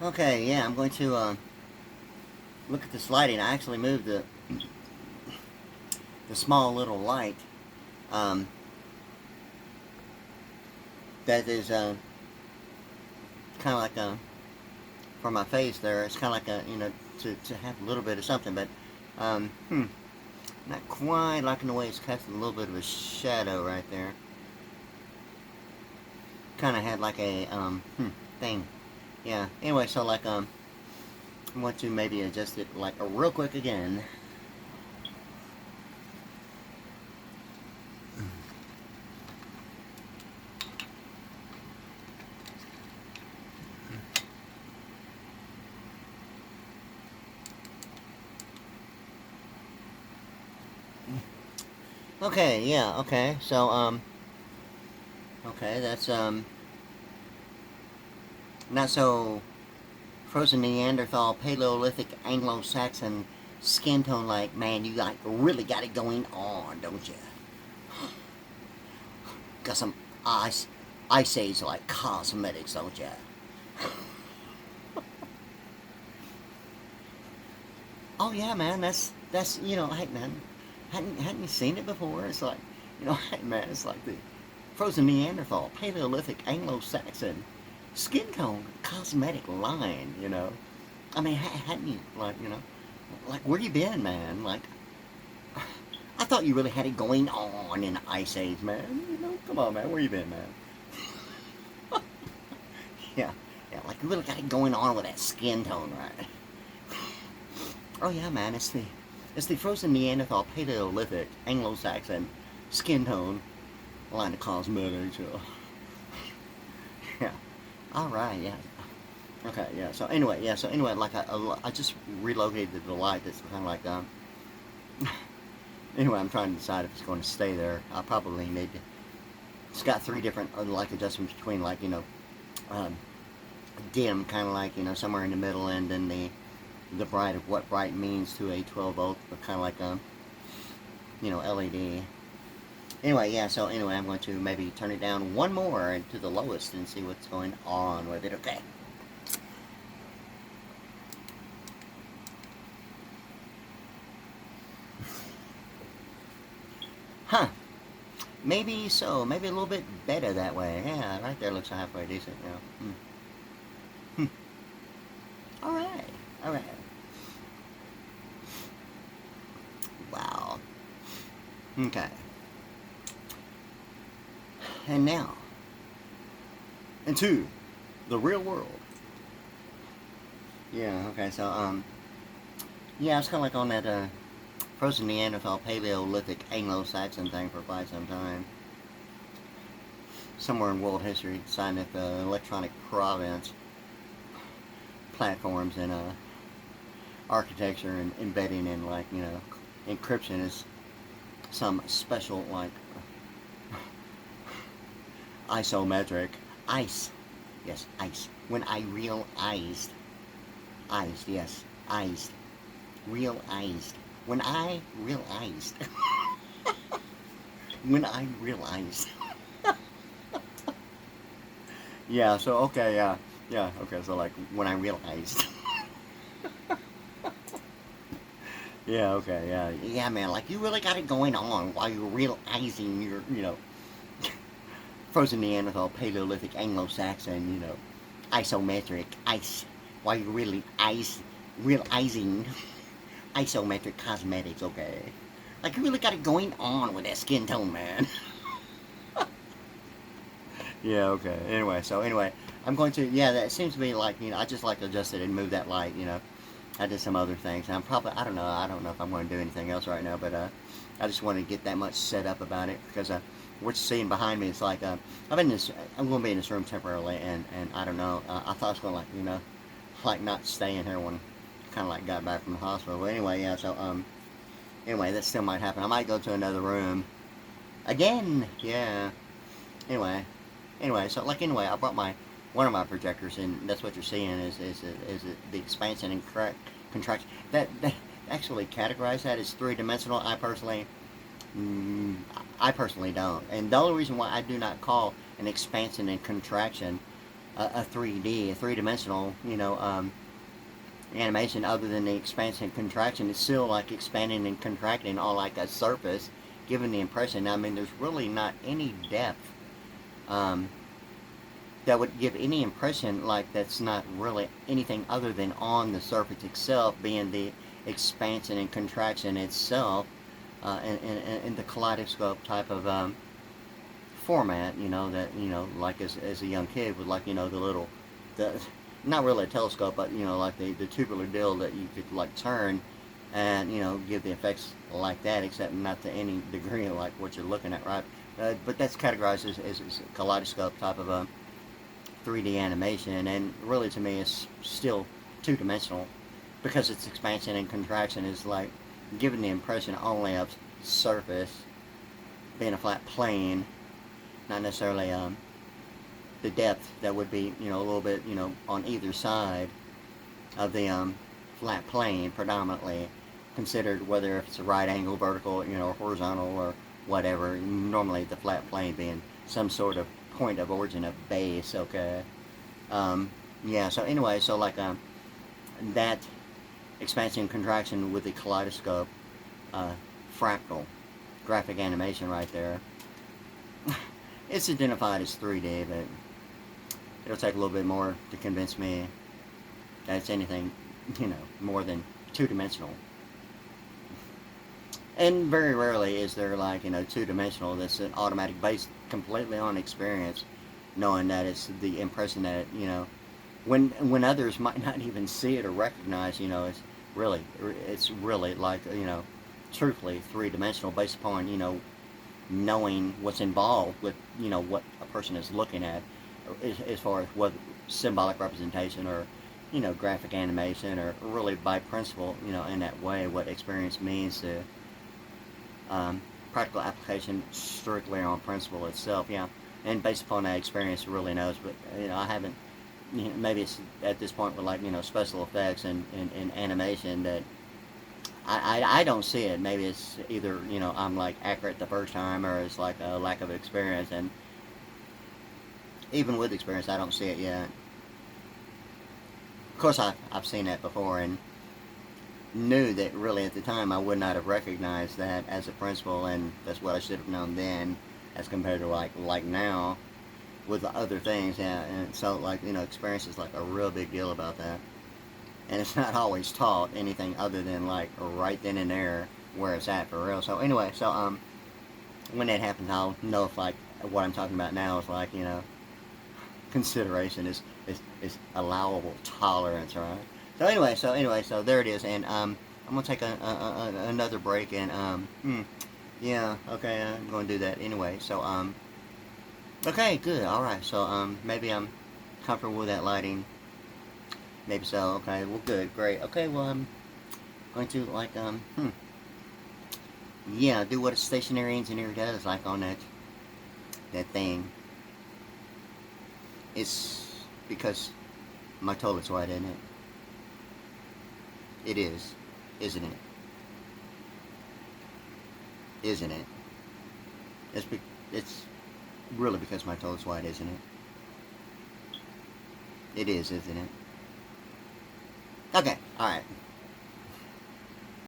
Okay, yeah, I'm going to look at this lighting. I actually moved the small little light um, that is kind of like for my face there. It's kind of like to have a little bit of something, but um, hmm, not quite liking the way it's casting a little bit of a shadow right there. Kind of had like a thing. Yeah. Anyway, so like I want to maybe adjust it like a real quick again. Okay, yeah, okay. So okay, that's not so frozen Neanderthal, Paleolithic, Anglo-Saxon skin tone like, man, you like really got it going on, don't you? Got some ice age like cosmetics, don't you? Oh yeah, man, that's hey man, hadn't you seen it before? It's like, hey man, it's like the frozen Neanderthal, Paleolithic, Anglo-Saxon skin tone cosmetic line. I mean, hadn't you like where you been, man? Like, I thought you really had it going on in the Ice Age, man. Come on, man, where you been, man? Yeah, yeah, like you really got it going on with that skin tone, right? Oh yeah, man, it's the frozen Neanderthal, Paleolithic, Anglo-Saxon skin tone line of cosmetics. Yeah. All right. Yeah. Okay. Yeah. So anyway, like I just relocated the light. That's kind of like Anyway, I'm trying to decide if it's going to stay there. I probably need to. It's got three different like adjustments between um, dim, kind of like somewhere in the middle, and then the bright of what bright means to a 12 volt, but kind of like LED. Anyway, yeah. So anyway, I'm going to maybe turn it down one more to the lowest and see what's going on with it. Okay. Huh. Maybe so. Maybe a little bit better that way. Yeah, right there looks halfway decent. Hmm. All right. All right. Wow. Okay. And now into the real world. Yeah. Okay. So yeah, it's kind of like on that frozen Neanderthal, Paleolithic, Anglo-Saxon thing for quite some time. Somewhere in world history, deciding that the electronic province platforms and architecture and embedding in encryption is some special isometric ice. Yes, ice. When I realized, yes, iced, realized. When I realized, when I realized. Yeah. So okay. Yeah. Yeah. Okay. So like when I realized. Yeah. Okay. Yeah. Yeah, man. Like you really got it going on while you're realizing your frozen Neanderthal, Paleolithic, Anglo-Saxon, isometric ice. While you're really realizing isometric cosmetics, okay? Like, you really got it going on with that skin tone, man. Yeah, okay. Anyway, I'm going to, yeah, that seems to be like, I just like adjusted and move that light. I did some other things. I don't know if I'm going to do anything else right now, but I just want to get that much set up about it because what you're seeing behind me is like, I'm going to be in this room temporarily, and I don't know, I thought I was going to like not stay in here when kind of like got back from the hospital. But anyway, yeah, so, anyway, that still might happen. I might go to another room again. Yeah. Anyway, so like anyway, I brought my one of my projectors, and that's what you're seeing is the expansion and contraction. That actually categorized that as three dimensional. Mm, I personally don't, and the only reason why I do not call an expansion and contraction a 3D, a three-dimensional, animation other than the expansion and contraction. It's still like expanding and contracting on like a surface, giving the impression. I mean, there's really not any depth um, that would give any impression like that's not really anything other than on the surface itself, being the expansion and contraction itself, in the kaleidoscope type of format, that, like as a young kid with, like, the little, the, not really a telescope, but, like the tubular deal that you could, like, turn and, give the effects like that, except not to any degree of, like, what you're looking at, right? But that's categorized as a kaleidoscope type of a 3D animation, and really to me it's still two-dimensional because its expansion and contraction is like giving the impression only of surface being a flat plane, not necessarily the depth that would be, a little bit, on either side of the flat plane, predominantly considered, whether if it's a right angle, vertical, or horizontal, or whatever. Normally the flat plane being some sort of point of origin of base. Okay. Yeah. So anyway, so like that expansion and contraction with the kaleidoscope fractal graphic animation right there. It's identified as 3D, but it'll take a little bit more to convince me that it's anything, more than two-dimensional. And very rarely is there, like, two-dimensional that's an automatic based completely on experience, knowing that it's the impression that, when others might not even see it or recognize, it's really like, truthfully three-dimensional based upon, knowing what's involved with, what a person is looking at, as far as what symbolic representation or, graphic animation, or really by principle, in that way, what experience means to practical application strictly on principle itself, yeah. And based upon that experience, really knows, but, I haven't, maybe it's at this point with, like, special effects and animation that I don't see it. Maybe it's either, I'm like accurate the first time, or it's like a lack of experience, and even with experience, I don't see it yet. Of course, I've seen that before, and knew that really at the time I would not have recognized that as a principle, and that's what I should have known then, as compared to like now with the other things. Yeah, and so, like, experience is like a real big deal about that, and it's not always taught anything other than like right then and there where it's at for real. So anyway, so when that happens, I'll know if, like, what I'm talking about now is like, consideration is allowable tolerance, right? So there it is, and I'm gonna take another break, and yeah, okay, I'm gonna do that anyway. So okay, good, all right. So maybe I'm comfortable with that lighting. Maybe so. Okay, well, good, great. Okay, well, I'm going to, like, yeah, do what a stationary engineer does, like on that thing. It's because my toilet's white, isn't it? It is, isn't it? Isn't it? It's really because my toilet's white, isn't it? It is, isn't it? Okay, alright.